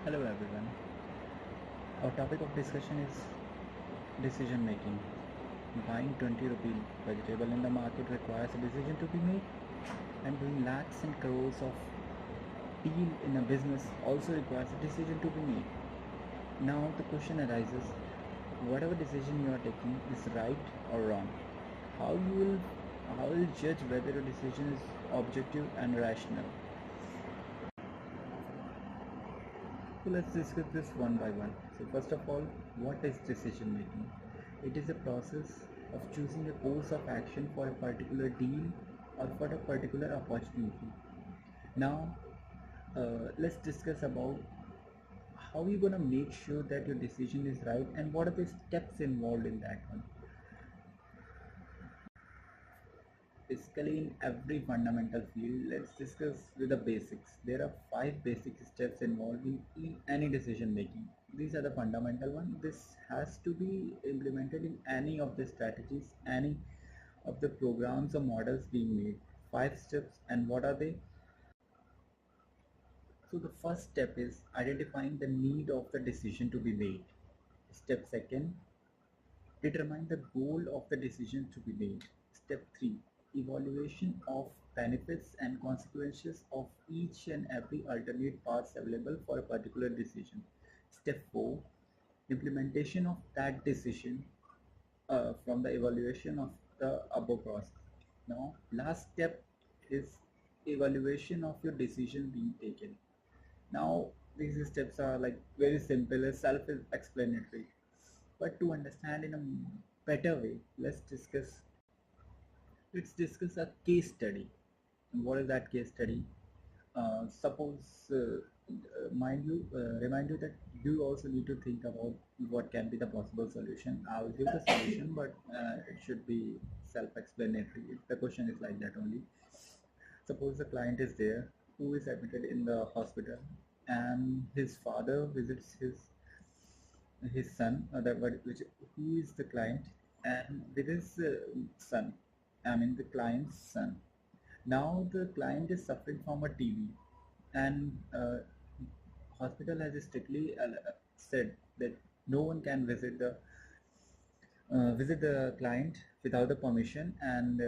Hello everyone. Our topic of discussion is decision making. Buying 20 rupee vegetable in the market requires a decision to be made, and doing lakhs and crores of deal in a business also requires a decision to be made. Now the question arises, whatever decision you are taking is right or wrong. How you will how will you judge whether a decision is objective and rational? So let's discuss this one by one. So first of all, what is decision making? It is a process of choosing a course of action for a particular deal or for a particular opportunity. Now, let's discuss about how you're gonna make sure that your decision is right and what are the steps involved in that one. Basically, in every fundamental field, let's discuss with the basics. There are 5 basic steps involved in any decision making. These are the fundamental one. This has to be implemented in any of the strategies, any of the programs or models being made. 5 steps, and what are they? So the first step is identifying the need of the decision to be made. Step second, determine the goal of the decision to be made. Step 3, evaluation of benefits and consequences of each and every alternate paths available for a particular decision. Step 4, implementation of that decision from the evaluation of the above process. Now, last step is evaluation of your decision being taken. Now, these steps are like very simple, self-explanatory. But to understand in a better way, let's discuss a case study. And what is that case study? Suppose, remind you that you also need to think about what can be the possible solution. I will give the solution, but it should be self-explanatory. The question is like that only. Suppose the client is there who is admitted in the hospital, and his father visits his son, who is the client, and with his son, I mean the client's son. Now the client is suffering from a TB, and hospital has strictly said that no one can visit the client without the permission, and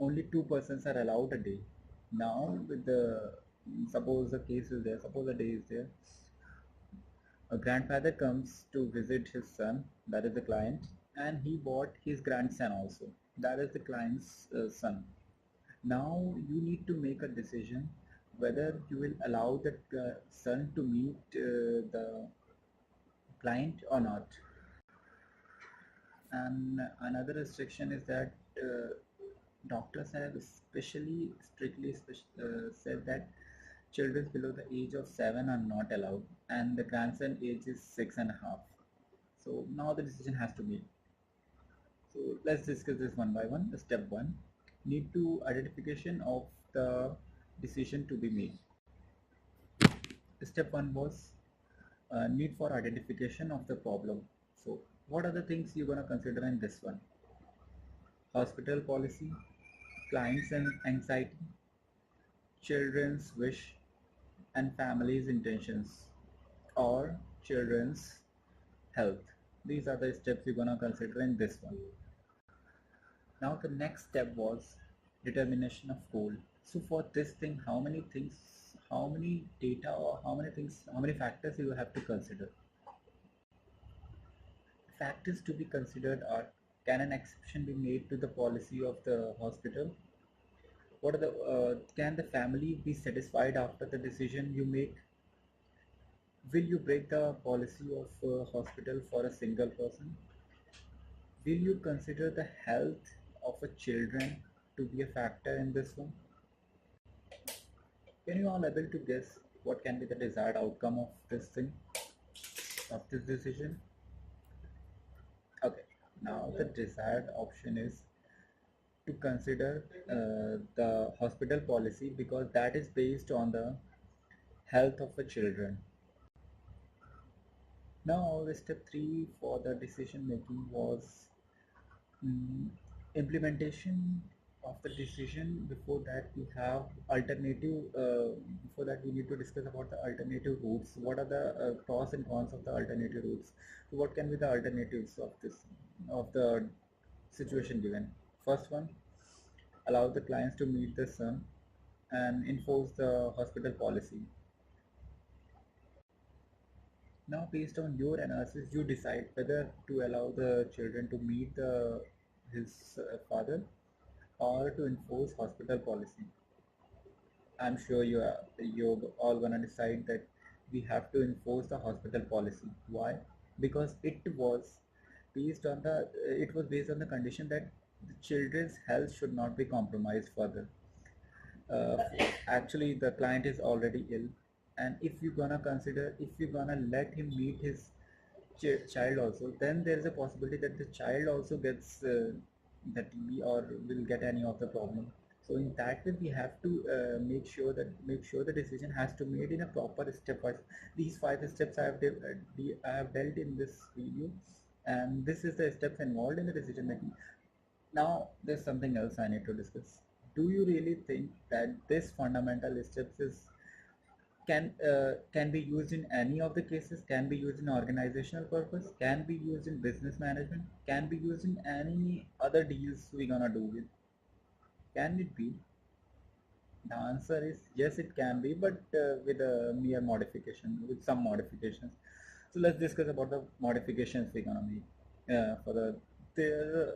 only 2 persons are allowed a day. Now with the suppose the case is there, suppose the day is there, a grandfather comes to visit his son, that is the client, and he bought his grandson also, that is the client's son. Now you need to make a decision whether you will allow that son to meet the client or not. And another restriction is that doctors have said that children below the age of 7 are not allowed, and the grandson age is 6.5. So now the decision has to be. So let's discuss this one by one. Step 1, need to identification of the decision to be made. Step 1 was need for identification of the problem. So what are the things you're going to consider in this one? Hospital policy, clients and anxiety, children's wish, and family's intentions, or children's health. These are the steps you're going to consider in this one. Now the next step was determination of goal. So for this thing, how many things, how many data, or how many things, how many factors you have to consider? Factors to be considered are: can an exception be made to the policy of the hospital? What are the can the family be satisfied after the decision you make? Will you break the policy of hospital for a single person? Will you consider the health of a children to be a factor in this one? Can you all able to guess what can be the desired outcome of this thing, of this decision? Okay, now the desired option is to consider the hospital policy, because that is based on the health of the children. Now the step 3 for the decision making was implementation of the decision. Before that we have alternative, before that we need to discuss about the alternative routes. What are the pros and cons of the alternative routes? So what can be the alternatives of this, of the situation given? First one, allow the clients to meet the son and enforce the hospital policy. Now based on your analysis you decide whether to allow the children to meet the his father or to enforce hospital policy. I'm sure you're all gonna decide that we have to enforce the hospital policy. Why? Because it was based on the condition that the children's health should not be compromised further. uh, Actually the client is already ill, and if you're gonna let him meet his child also, then there is a possibility that the child also gets the TB or will get any of the problem. So in that way we have to make sure the decision has to be made in a proper stepwise. These 5 steps I have dealt in this video, and this is the steps involved in the decision making. Now, there's something else I need to discuss. Do you really think that this fundamental steps can be used in any of the cases? Can be used in organizational purpose? Can be used in business management? Can be used in any other deals we're gonna do with? Can it be? The answer is yes, it can be, but with a mere modification, with some modifications. So let's discuss about the modifications we're gonna make. For the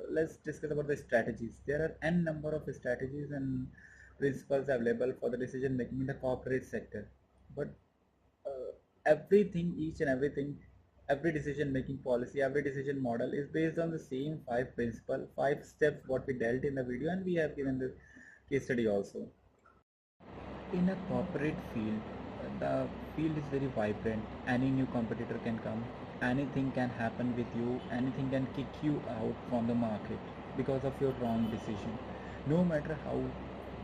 let's discuss about the strategies. There are n number of strategies and principles available for the decision making in the corporate sector, but each and everything, every decision making policy, every decision model is based on the same 5 steps what we dealt in the video, and we have given the case study also. In a corporate field, the field is very vibrant. Any new competitor can come, anything can happen with you, anything can kick you out from the market because of your wrong decision. No matter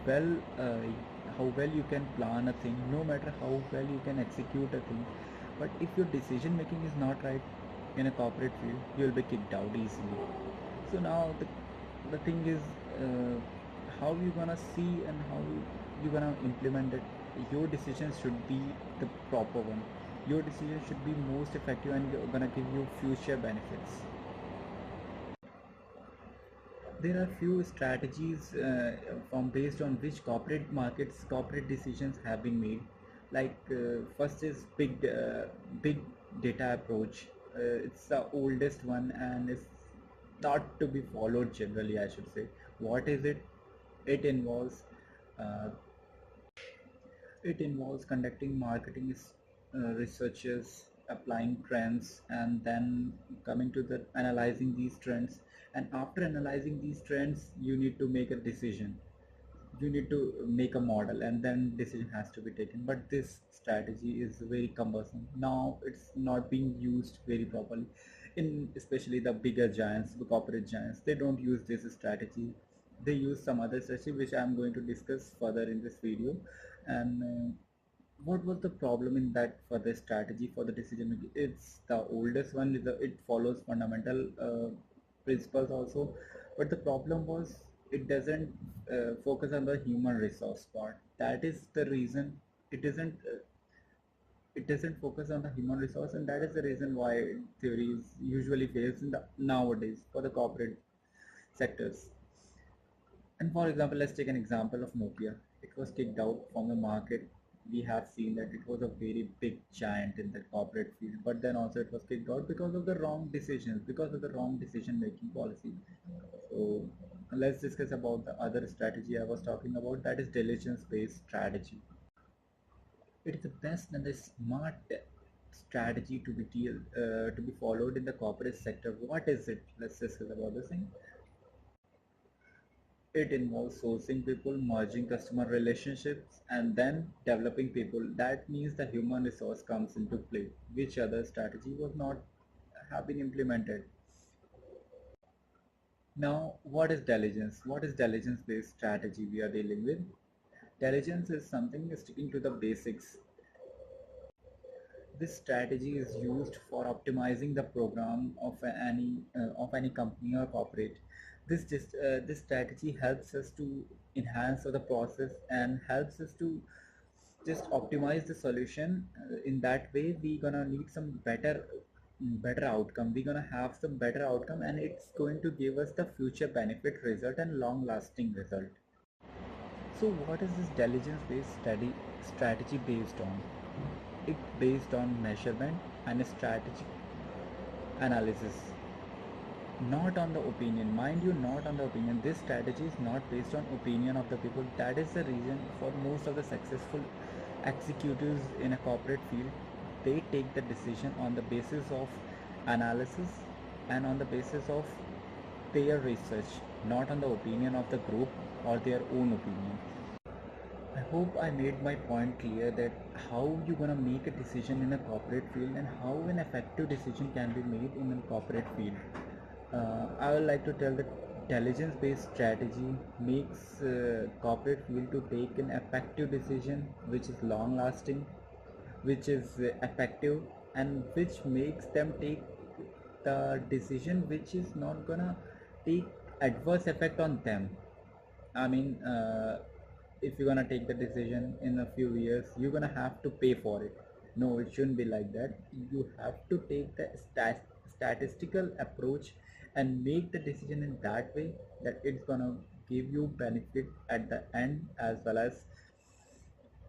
well uh, how well you can plan a thing, no matter how well you can execute a thing, but if your decision making is not right in a corporate field, you will be kicked out easily. So now the thing is, how you gonna see and how you gonna implement it. Your decision should be the proper one. Your decision should be most effective and gonna give you future benefits. There are few strategies from based on which corporate decisions have been made. Like first is big data approach. It's the oldest one and is not to be followed generally, I should say. What is it? It involves uh, it involves conducting marketing researches, applying trends, and then coming to the analyzing these trends. And after analyzing these trends, you need to make a decision. You need to make a model, and then decision has to be taken. But this strategy is very cumbersome. Now it's not being used very properly. In especially the bigger giants, the corporate giants, they don't use this strategy. They use some other strategy, which I'm going to discuss further in this video. And what was the problem in that for the strategy for the decision making? It's the oldest one. It follows fundamental principles also, but the problem was it doesn't focus on the human resource part. That is the reason it isn't. It doesn't focus on the human resource, and that is the reason why theories usually fails in the nowadays for the corporate sectors. And for example, let's take an example of Nokia. It was kicked out from the market. We have seen that it was a very big giant in the corporate field, but then also it was kicked out because of the wrong decisions, because of the wrong decision making policy. So let's discuss about the other strategy I was talking about, that is diligence based strategy. It is the best and the smart strategy to be followed in the corporate sector. What is it? Let's discuss about this thing. It involves sourcing people, merging customer relationships, and then developing people. That means the human resource comes into play, which other strategy was not have been implemented. Now, what is diligence? What is diligence-based strategy we are dealing with? Diligence is something sticking to the basics. This strategy is used for optimizing the program of any company or corporate. This strategy helps us to enhance the process and helps us to just optimize the solution. In that way we gonna need some better outcome, we're gonna have some better outcome, and it's going to give us the future benefit result and long lasting result. So what is this diligence based strategy based on? It based on measurement and strategic analysis, not on the opinion, mind you, not on the opinion. This strategy is not based on opinion of the people. That is the reason for most of the successful executives in a corporate field, they take the decision on the basis of analysis and on the basis of their research, not on the opinion of the group or their own opinion. I hope I made my point clear that how you gonna make a decision in a corporate field and how an effective decision can be made in a corporate field. I would like to tell that intelligence-based strategy makes corporate field to take an effective decision which is long-lasting, which is effective, and which makes them take the decision which is not gonna take adverse effect on them. I mean, if you're gonna take the decision in a few years, you're gonna have to pay for it. No, it shouldn't be like that. You have to take the statistical approach and make the decision in that way that it's gonna give you benefit at the end as well as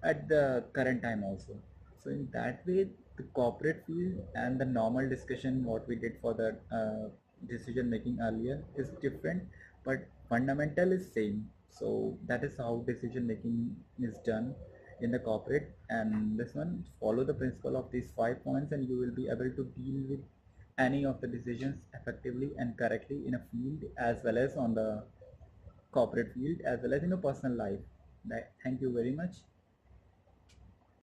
at the current time also. So in that way, the corporate field and the normal discussion what we did for the decision making earlier is different, but fundamental is same. So that is how decision making is done in the corporate, and this one follow the principle of these 5 points and you will be able to deal with any of the decisions effectively and correctly in a field as well as on the corporate field as well as in a personal life. Thank you very much.